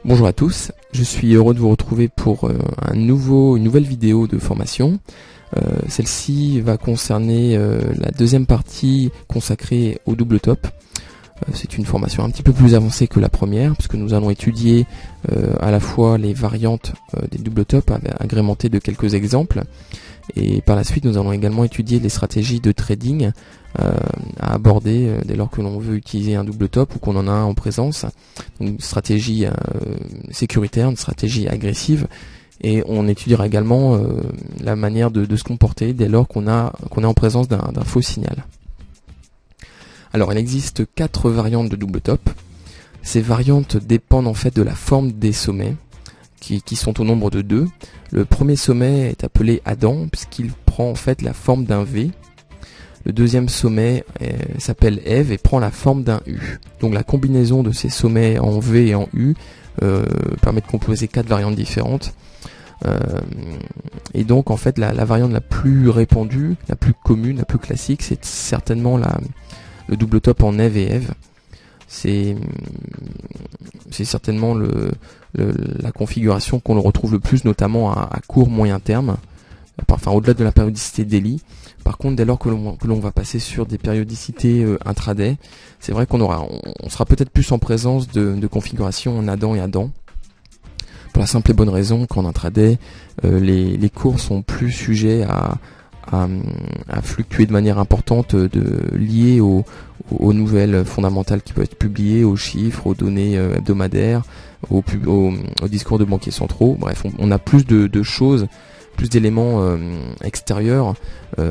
Bonjour à tous, je suis heureux de vous retrouver pour une nouvelle vidéo de formation. Celle-ci va concerner la deuxième partie consacrée au double top. C'est une formation un petit peu plus avancée que la première, puisque nous allons étudier à la fois les variantes des double top agrémentées de quelques exemples, et par la suite nous allons également étudier les stratégies de trading à aborder dès lors que l'on veut utiliser un double top ou qu'on en a un en présence. Donc, une stratégie sécuritaire, une stratégie agressive, et on étudiera également la manière de se comporter dès lors qu'on est en présence d'un faux signal. Alors il existe 4 variantes de double top. Ces variantes dépendent en fait de la forme des sommets qui sont au nombre de 2. Le premier sommet est appelé Adam puisqu'il prend en fait la forme d'un V. Le deuxième sommet s'appelle Eve et prend la forme d'un U. Donc la combinaison de ces sommets en V et en U permet de composer 4 variantes différentes. Et donc en fait la variante la plus répandue, la plus commune, la plus classique, c'est certainement le double top en Eve et Eve. C'est certainement la configuration qu'on le retrouve le plus, notamment à court moyen terme, enfin au-delà de la périodicité daily. Par contre, dès lors que l'on va passer sur des périodicités intraday, c'est vrai qu'on sera peut-être plus en présence de configurations en Adam et Adam. Pour la simple et bonne raison qu'en intraday, les cours sont plus sujets à fluctuer de manière importante liées aux nouvelles fondamentales qui peuvent être publiées, aux chiffres, aux données hebdomadaires, au discours de banquiers centraux. Bref, on a plus de choses, plus d'éléments extérieurs qui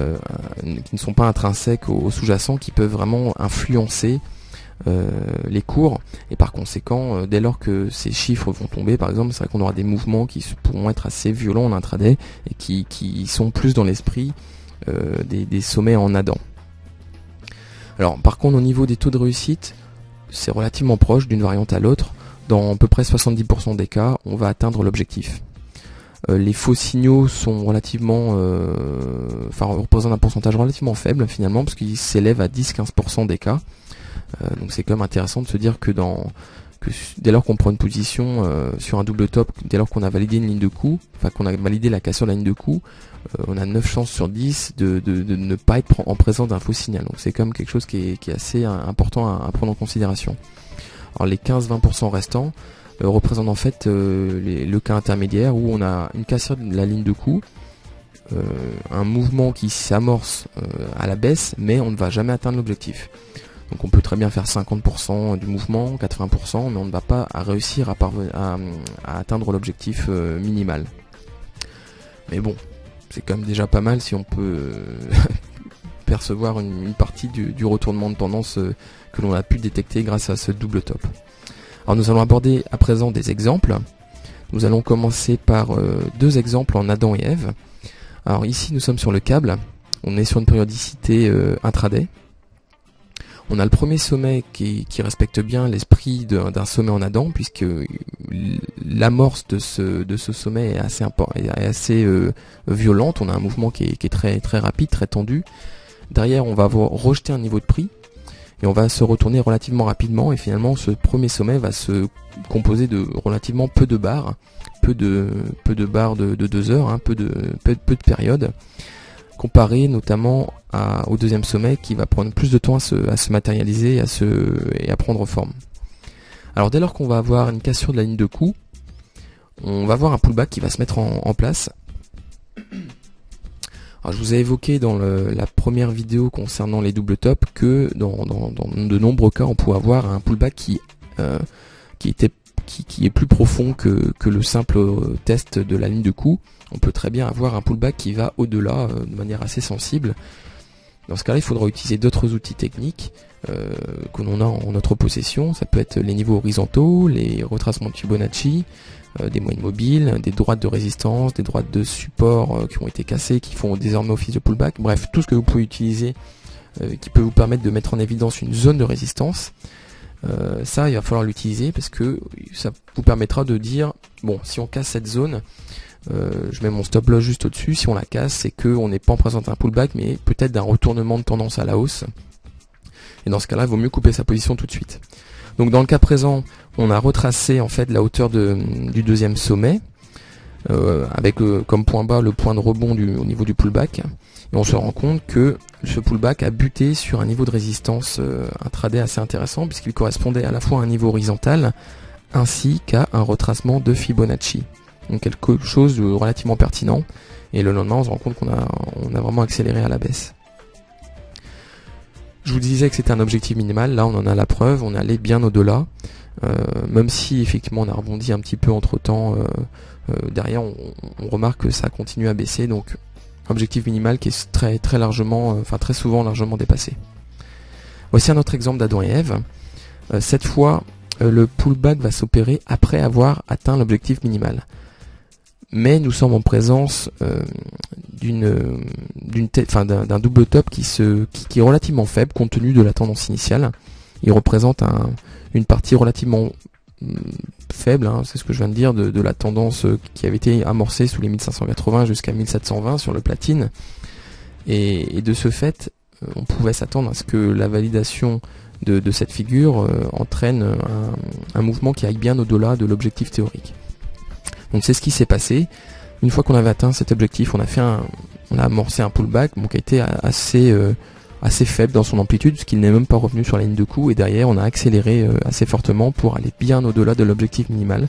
ne sont pas intrinsèques au sous-jacent, qui peuvent vraiment influencer les cours, et par conséquent dès lors que ces chiffres vont tomber, par exemple, c'est vrai qu'on aura des mouvements qui pourront être assez violents en intraday et qui sont plus dans l'esprit des sommets en Adam. Alors par contre au niveau des taux de réussite, c'est relativement proche d'une variante à l'autre. Dans à peu près 70% des cas, on va atteindre l'objectif. Les faux signaux sont représentent un pourcentage relativement faible finalement, parce qu'ils s'élèvent à 10-15% des cas. Donc c'est quand même intéressant de se dire que dès lors qu'on prend une position sur un double top, dès lors qu'on a validé une ligne de coup, enfin qu'on a validé la cassure de la ligne de coup, on a 9 chances sur 10 de ne pas être en présence d'un faux signal. Donc c'est quand même quelque chose qui est assez important à prendre en considération. Alors les 15-20% restants représentent en fait le cas intermédiaire où on a une cassure de la ligne de coup, un mouvement qui s'amorce à la baisse, mais on ne va jamais atteindre l'objectif. Donc on peut très bien faire 50% du mouvement, 80%, mais on ne va pas réussir à atteindre l'objectif minimal. Mais bon, c'est quand même déjà pas mal si on peut percevoir une partie du retournement de tendance que l'on a pu détecter grâce à ce double top. Alors nous allons aborder à présent des exemples. Nous allons commencer par 2 exemples en Adam et Ève. Alors ici nous sommes sur le câble, on est sur une périodicité intraday. On a le premier sommet qui respecte bien l'esprit d'un sommet en Adam, puisque l'amorce de ce sommet est assez violente. On a un mouvement qui est très, très rapide, très tendu. Derrière, on va rejeter un niveau de prix et on va se retourner relativement rapidement. Et finalement, ce premier sommet va se composer de relativement peu de barres, peu de barres de 2 heures, peu de périodes, comparé notamment au deuxième sommet qui va prendre plus de temps à se matérialiser et à prendre forme. Alors dès lors qu'on va avoir une cassure de la ligne de coup, on va avoir un pullback qui va se mettre en place. Alors je vous ai évoqué dans la première vidéo concernant les double top que dans de nombreux cas on pouvait avoir un pullback qui est plus profond que le simple test de la ligne de coup. On peut très bien avoir un pullback qui va au-delà de manière assez sensible. Dans ce cas-là, il faudra utiliser d'autres outils techniques que l'on a en notre possession. Ça peut être les niveaux horizontaux, les retracements de Fibonacci, des moyennes mobiles, des droites de résistance, des droites de support qui ont été cassées, qui font désormais office de pullback. Bref, tout ce que vous pouvez utiliser qui peut vous permettre de mettre en évidence une zone de résistance. Ça, il va falloir l'utiliser parce que ça vous permettra de dire, bon, si on casse cette zone, je mets mon stop loss juste au-dessus. Si on la casse, c'est qu'on n'est pas en présence d'un pullback, mais peut-être d'un retournement de tendance à la hausse. Et dans ce cas-là, il vaut mieux couper sa position tout de suite. Donc dans le cas présent, on a retracé en fait la hauteur du deuxième sommet, avec comme point bas le point de rebond au niveau du pullback. Et on se rend compte que ce pullback a buté sur un niveau de résistance intraday assez intéressant, puisqu'il correspondait à la fois à un niveau horizontal ainsi qu'à un retracement de Fibonacci. Donc quelque chose de relativement pertinent. Et le lendemain, on se rend compte qu'on a vraiment accéléré à la baisse. Je vous disais que c'était un objectif minimal. Là, on en a la preuve. On est allé bien au-delà. Même si effectivement on a rebondi un petit peu entre temps, derrière on remarque que ça continue à baisser. Donc objectif minimal qui est très largement, très souvent largement dépassé. Voici un autre exemple d'Adam et Ève. Cette fois, le pullback va s'opérer après avoir atteint l'objectif minimal. Mais nous sommes en présence d'un double top qui est relativement faible compte tenu de la tendance initiale. Il représente une partie relativement faible, c'est ce que je viens de dire, de la tendance qui avait été amorcée sous les 1580 jusqu'à 1720 sur le platine. Et de ce fait, on pouvait s'attendre à ce que la validation de cette figure entraîne un mouvement qui aille bien au-delà de l'objectif théorique. Donc c'est ce qui s'est passé. Une fois qu'on avait atteint cet objectif, on a amorcé un pullback qui a été assez faible dans son amplitude, puisqu'il n'est même pas revenu sur la ligne de coup, et derrière on a accéléré assez fortement pour aller bien au-delà de l'objectif minimal.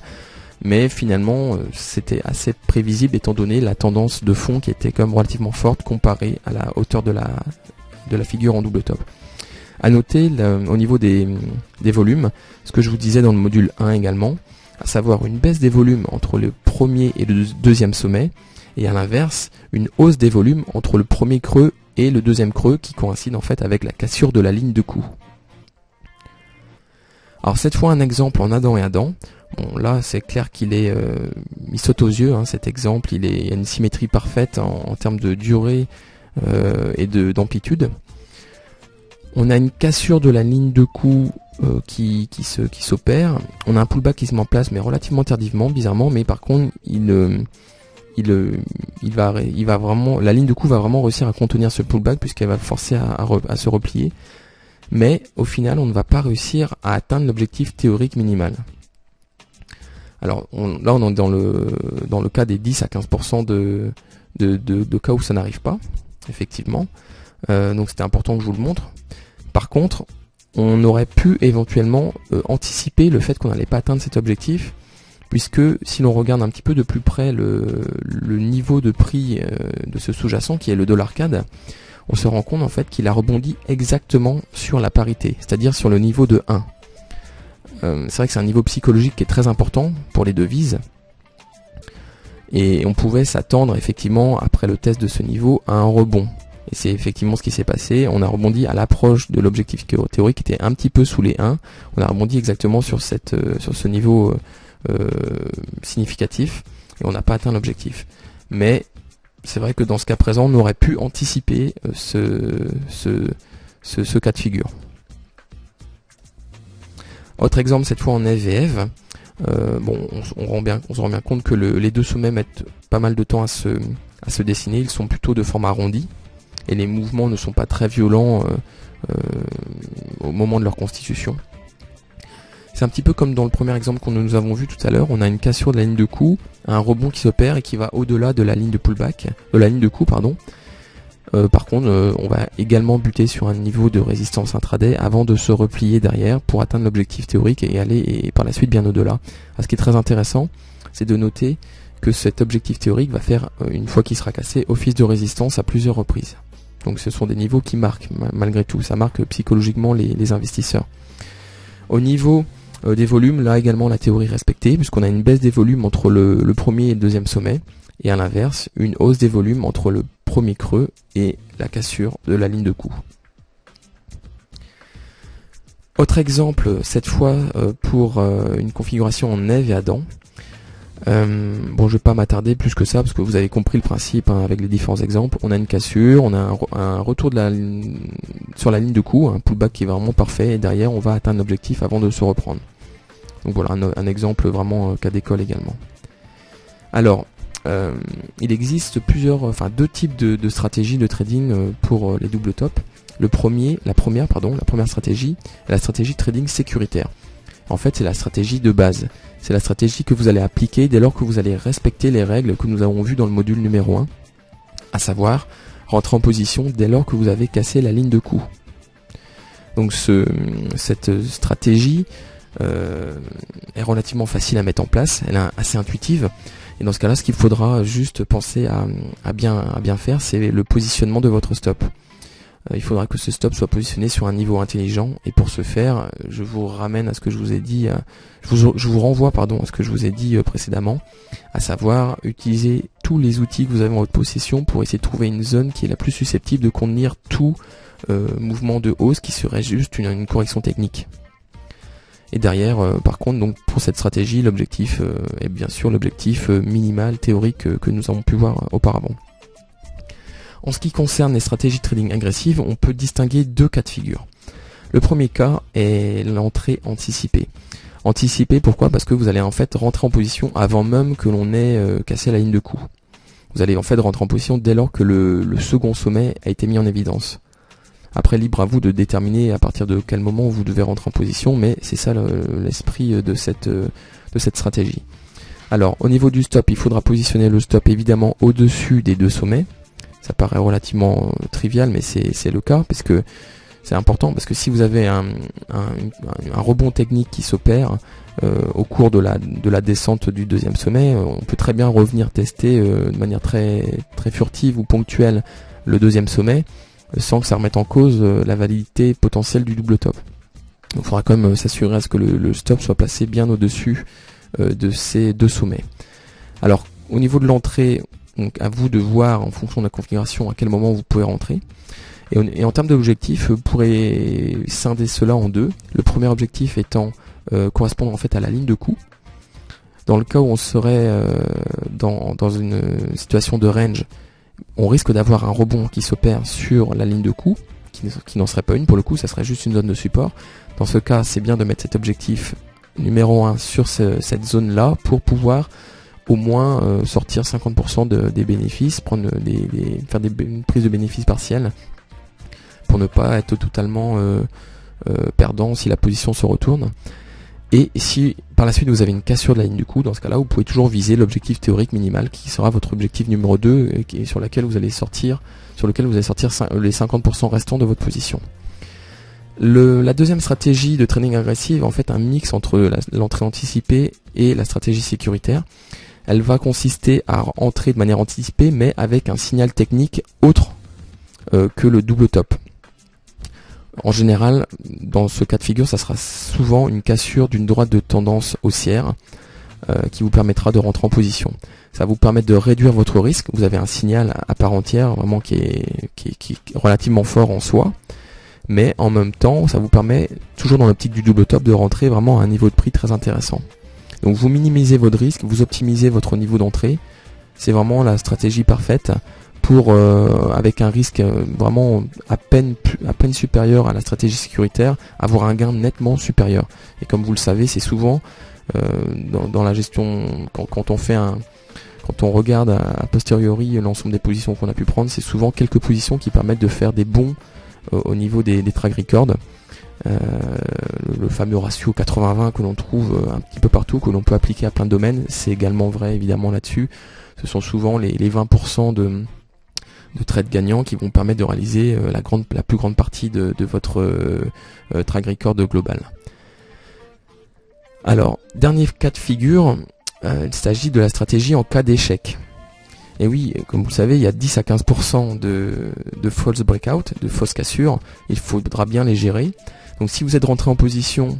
Mais finalement c'était assez prévisible étant donné la tendance de fond qui était quand même relativement forte comparée à la hauteur de la figure en double top. À noter au niveau des volumes, ce que je vous disais dans le module 1 également, à savoir une baisse des volumes entre le premier et le deuxième sommet, et à l'inverse, une hausse des volumes entre le premier creux et le deuxième creux qui coïncide en fait avec la cassure de la ligne de coup. Alors cette fois un exemple en Adam et Adam. Bon là c'est clair qu'il saute aux yeux cet exemple, il y a une symétrie parfaite en termes de durée et d'amplitude. On a une cassure de la ligne de coup qui s'opère. On a un pullback qui se met en place mais relativement tardivement, bizarrement, mais par contre la ligne de coup va vraiment réussir à contenir ce pullback puisqu'elle va forcer à se replier. Mais au final, on ne va pas réussir à atteindre l'objectif théorique minimal. Alors là, on est dans le cas des 10 à 15% de cas où ça n'arrive pas, effectivement. Donc c'était important que je vous le montre. Par contre, on aurait pu éventuellement anticiper le fait qu'on n'allait pas atteindre cet objectif, puisque si l'on regarde un petit peu de plus près le niveau de prix de ce sous-jacent qui est le dollar CAD, on se rend compte en fait qu'il a rebondi exactement sur la parité, c'est-à-dire sur le niveau de 1. C'est vrai que c'est un niveau psychologique qui est très important pour les devises, et on pouvait s'attendre effectivement après le test de ce niveau à un rebond. Et c'est effectivement ce qui s'est passé. On a rebondi à l'approche de l'objectif théorique qui était un petit peu sous les 1. On a rebondi exactement sur ce niveau significatif et on n'a pas atteint l'objectif. Mais c'est vrai que dans ce cas présent, on aurait pu anticiper ce cas de figure. Autre exemple, cette fois en Ève et Ève. On se rend bien compte que les deux sommets mettent pas mal de temps à se dessiner. Ils sont plutôt de forme arrondie et les mouvements ne sont pas très violents au moment de leur constitution. C'est un petit peu comme dans le premier exemple que nous avons vu tout à l'heure. On a une cassure de la ligne de coup, un rebond qui s'opère et qui va au-delà de la ligne de pullback, de la ligne de coup, pardon. Par contre, on va également buter sur un niveau de résistance intraday avant de se replier derrière pour atteindre l'objectif théorique et aller par la suite bien au-delà. Ce qui est très intéressant, c'est de noter que cet objectif théorique va faire, une fois qu'il sera cassé, office de résistance à plusieurs reprises. Donc ce sont des niveaux qui marquent, malgré tout, ça marque psychologiquement les investisseurs. Au niveau des volumes, là également la théorie respectée, puisqu'on a une baisse des volumes entre le premier et le deuxième sommet, et à l'inverse, une hausse des volumes entre le premier creux et la cassure de la ligne de coup. Autre exemple, cette fois pour une configuration en Ève et Adam. Je vais pas m'attarder plus que ça parce que vous avez compris le principe avec les différents exemples. On a une cassure, on a un retour sur la ligne de coup, un pullback qui est vraiment parfait et derrière on va atteindre l'objectif avant de se reprendre. Donc voilà un exemple vraiment cas d'école également. Alors il existe deux types de stratégies de trading pour les double top. La première stratégie est la stratégie de trading sécuritaire. En fait, c'est la stratégie de base. C'est la stratégie que vous allez appliquer dès lors que vous allez respecter les règles que nous avons vues dans le module numéro 1, à savoir rentrer en position dès lors que vous avez cassé la ligne de coup. Donc cette stratégie est relativement facile à mettre en place, elle est assez intuitive. Et dans ce cas-là, ce qu'il faudra juste penser à bien faire, c'est le positionnement de votre stop. Il faudra que ce stop soit positionné sur un niveau intelligent, et pour ce faire, je vous ramène à ce que je vous ai dit, je vous renvoie à ce que je vous ai dit précédemment, à savoir utiliser tous les outils que vous avez en votre possession pour essayer de trouver une zone qui est la plus susceptible de contenir tout mouvement de hausse qui serait juste une correction technique. Et derrière, par contre, donc pour cette stratégie, l'objectif est bien sûr l'objectif minimal théorique que nous avons pu voir auparavant. En ce qui concerne les stratégies de trading agressives, on peut distinguer deux cas de figure. Le premier cas est l'entrée anticipée. Anticipée, pourquoi? Parce que vous allez en fait rentrer en position avant même que l'on ait cassé la ligne de coup. Vous allez en fait rentrer en position dès lors que le second sommet a été mis en évidence. Après, libre à vous de déterminer à partir de quel moment vous devez rentrer en position, mais c'est ça l'esprit de cette stratégie. Alors, au niveau du stop, il faudra positionner le stop évidemment au-dessus des deux sommets. Ça paraît relativement trivial, mais c'est le cas, parce que c'est important, parce que si vous avez un rebond technique qui s'opère au cours de la descente du deuxième sommet, on peut très bien revenir tester de manière très, très furtive ou ponctuelle le deuxième sommet, sans que ça remette en cause la validité potentielle du double top. Donc il faudra quand même s'assurer à ce que le stop soit placé bien au-dessus de ces deux sommets. Alors, au niveau de l'entrée, donc à vous de voir en fonction de la configuration à quel moment vous pouvez rentrer. Et en termes d'objectifs, vous pourrez scinder cela en deux. Le premier objectif étant correspondre en fait à la ligne de coup. Dans le cas où on serait dans une situation de range, on risque d'avoir un rebond qui s'opère sur la ligne de coup, qui n'en serait pas une pour le coup, ça serait juste une zone de support. Dans ce cas, c'est bien de mettre cet objectif numéro 1 sur cette zone-là pour pouvoir au moins sortir 50% des bénéfices, faire une prise de bénéfices partielle pour ne pas être totalement perdant si la position se retourne. Et si par la suite vous avez une cassure de la ligne du coup, dans ce cas-là, vous pouvez toujours viser l'objectif théorique minimal qui sera votre objectif numéro 2 et sur lequel vous allez sortir les 50% restants de votre position. La deuxième stratégie de trading agressive, en fait un mix entre l'entrée anticipée et la stratégie sécuritaire. Elle va consister à entrer de manière anticipée, mais avec un signal technique autre que le double top. En général, dans ce cas de figure, ça sera souvent une cassure d'une droite de tendance haussière qui vous permettra de rentrer en position. Ça va vous permettre de réduire votre risque. Vous avez un signal à part entière, vraiment qui est relativement fort en soi. Mais en même temps, ça vous permet, toujours dans l'optique du double top, de rentrer vraiment à un niveau de prix très intéressant. Donc vous minimisez votre risque, vous optimisez votre niveau d'entrée. C'est vraiment la stratégie parfaite pour, avec un risque vraiment à peine supérieur à la stratégie sécuritaire, avoir un gain nettement supérieur. Et comme vous le savez, c'est souvent dans la gestion, quand on regarde à posteriori l'ensemble des positions qu'on a pu prendre, c'est souvent quelques positions qui permettent de faire des bons au niveau des track records. Le fameux ratio 80-20 que l'on trouve un petit peu partout, que l'on peut appliquer à plein de domaines, c'est également vrai évidemment là-dessus. Ce sont souvent les 20% de trades gagnants qui vont permettre de réaliser la plus grande partie de votre track record global. Alors, dernier cas de figure, il s'agit de la stratégie en cas d'échec. Et oui, comme vous le savez, il y a 10 à 15% de false breakout, de fausses cassures. Il faudra bien les gérer. Donc si vous êtes rentré en position,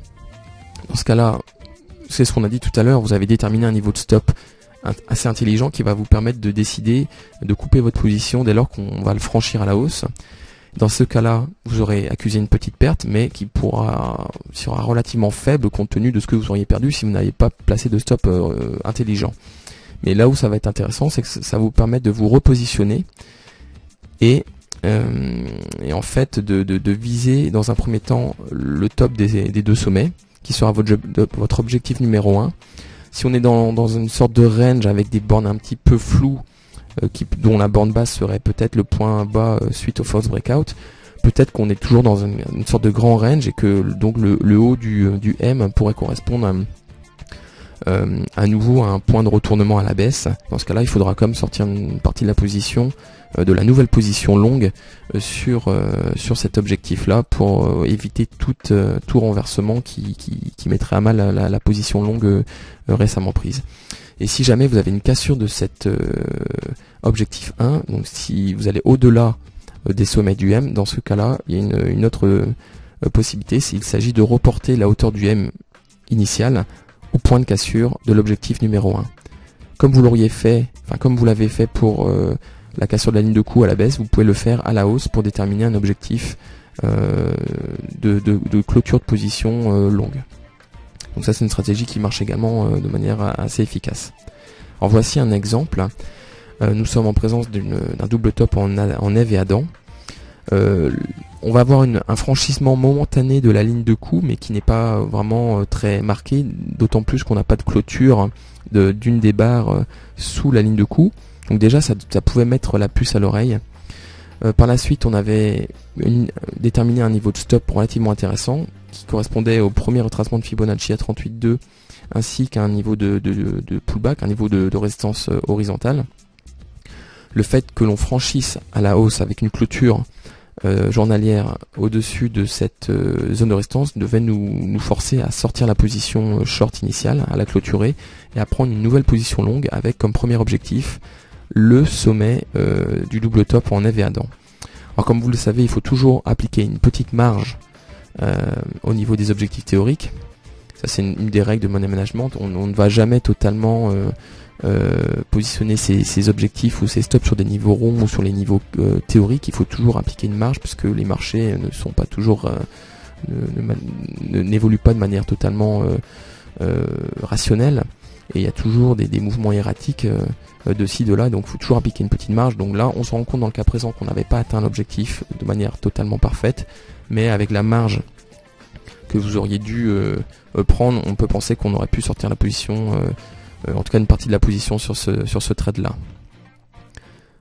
dans ce cas-là, c'est ce qu'on a dit tout à l'heure, vous avez déterminé un niveau de stop assez intelligent qui va vous permettre de décider de couper votre position dès lors qu'on va le franchir à la hausse. Dans ce cas-là, vous aurez accusé une petite perte, mais qui sera relativement faible compte tenu de ce que vous auriez perdu si vous n'avez pas placé de stop intelligent. Mais là où ça va être intéressant, c'est que ça va vous permettre de vous repositionner et en fait de viser dans un premier temps le top des deux sommets, qui sera votre objectif numéro 1. Si on est dans une sorte de range avec des bornes un petit peu floues, dont la borne basse serait peut-être le point bas suite au force breakout, peut-être qu'on est toujours dans une sorte de grand range et que donc le haut du M pourrait correspondre à nouveau à un point de retournement à la baisse. Dans ce cas-là, il faudra comme sortir une partie de la position, de la nouvelle position longue sur cet objectif-là pour éviter tout renversement qui mettrait à mal la position longue récemment prise. Et si jamais vous avez une cassure de cet objectif 1, donc si vous allez au-delà des sommets du M, dans ce cas-là, il y a une autre possibilité, s'il s'agit de reporter la hauteur du M initial au point de cassure de l'objectif numéro 1. Comme vous l'auriez fait, comme vous l'avez fait pour la cassure de la ligne de coup à la baisse, vous pouvez le faire à la hausse pour déterminer un objectif de clôture de position longue. Donc ça, c'est une stratégie qui marche également de manière assez efficace. Alors voici un exemple. Nous sommes en présence d'un double top en Ève et Adam. On va avoir un franchissement momentané de la ligne de coup, mais qui n'est pas vraiment très marqué, d'autant plus qu'on n'a pas de clôture d'une des barres sous la ligne de coup. Donc déjà, ça pouvait mettre la puce à l'oreille. Par la suite, on avait déterminé un niveau de stop relativement intéressant, qui correspondait au premier retracement de Fibonacci à 38,2, ainsi qu'à un niveau de pullback, un niveau de résistance horizontale. Le fait que l'on franchisse à la hausse avec une clôture journalière au-dessus de cette zone de résistance devait nous forcer à sortir la position short initiale, à la clôturer et à prendre une nouvelle position longue avec comme premier objectif le sommet du double top en Ève et Adam. Alors comme vous le savez, il faut toujours appliquer une petite marge au niveau des objectifs théoriques. Ça, c'est une des règles de money management. On ne va jamais totalement positionner ses objectifs ou ses stops sur des niveaux ronds ou sur les niveaux théoriques. Il faut toujours appliquer une marge puisque les marchés ne sont pas toujours n'évoluent pas de manière totalement rationnelle et il y a toujours des mouvements erratiques de ci de là, donc il faut toujours appliquer une petite marge. Donc là on se rend compte dans le cas présent qu'on n'avait pas atteint l'objectif de manière totalement parfaite, mais avec la marge que vous auriez dû prendre, on peut penser qu'on aurait pu sortir la position, en tout cas une partie de la position sur ce trade là.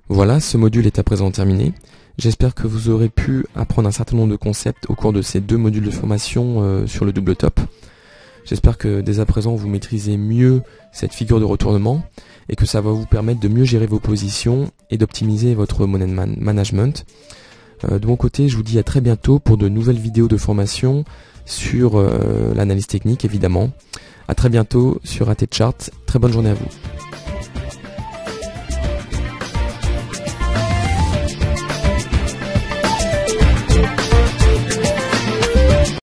Voilà, ce module est à présent terminé. J'espère que vous aurez pu apprendre un certain nombre de concepts au cours de ces 2 modules de formation sur le double top. J'espère que dès à présent vous maîtrisez mieux cette figure de retournement et que ça va vous permettre de mieux gérer vos positions et d'optimiser votre money management. De mon côté, je vous dis à très bientôt pour de nouvelles vidéos de formation sur l'analyse technique évidemment. À très bientôt sur AT Chart. Très bonne journée à vous.